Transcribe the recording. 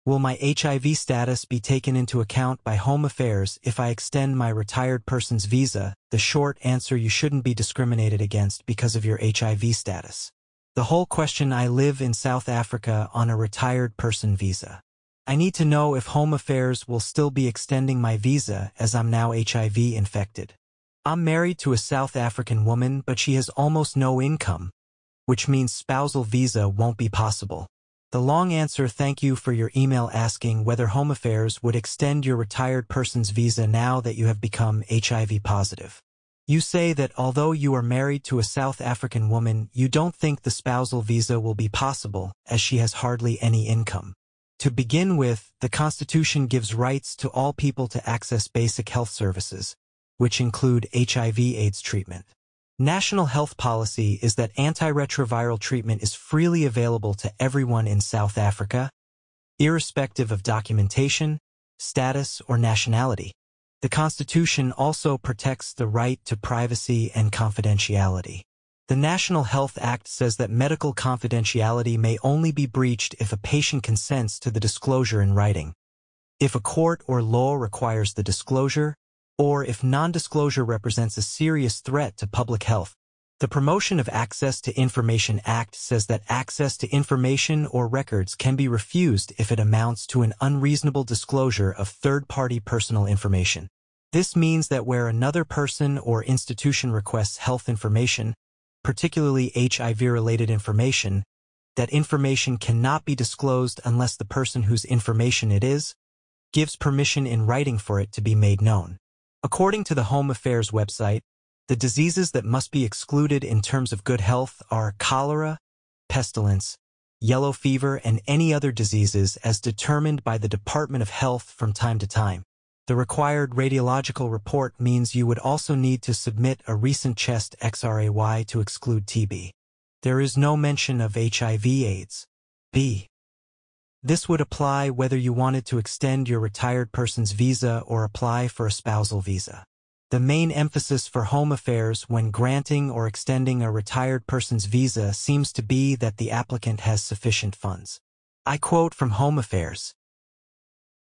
Will my HIV status be taken into account by Home Affairs if I extend my retired person's visa? The short answer: you shouldn't be discriminated against because of your HIV status. The whole question: I live in South Africa on a retired person visa. I need to know if Home Affairs will still be extending my visa as I'm now HIV infected. I'm married to a South African woman, but she has almost no income, which means spousal visa won't be possible. The long answer: thank you for your email asking whether Home Affairs would extend your retired person's visa now that you have become HIV positive. You say that although you are married to a South African woman, you don't think the spousal visa will be possible as she has hardly any income. To begin with, the Constitution gives rights to all people to access basic health services, which include HIV/AIDS treatment. National health policy is that antiretroviral treatment is freely available to everyone in South Africa, irrespective of documentation, status, or nationality. The Constitution also protects the right to privacy and confidentiality. The National Health Act says that medical confidentiality may only be breached if a patient consents to the disclosure in writing, if a court or law requires the disclosure, or if non-disclosure represents a serious threat to public health. The Promotion of Access to Information Act says that access to information or records can be refused if it amounts to an unreasonable disclosure of third-party personal information. This means that where another person or institution requests health information, particularly HIV-related information, that information cannot be disclosed unless the person whose information it is gives permission in writing for it to be made known. According to the Home Affairs website, the diseases that must be excluded in terms of good health are cholera, pestilence, yellow fever, and any other diseases as determined by the Department of Health from time to time. The required radiological report means you would also need to submit a recent chest X-ray to exclude TB. There is no mention of HIV/AIDS. B. This would apply whether you wanted to extend your retired person's visa or apply for a spousal visa. The main emphasis for Home Affairs when granting or extending a retired person's visa seems to be that the applicant has sufficient funds. I quote from Home Affairs: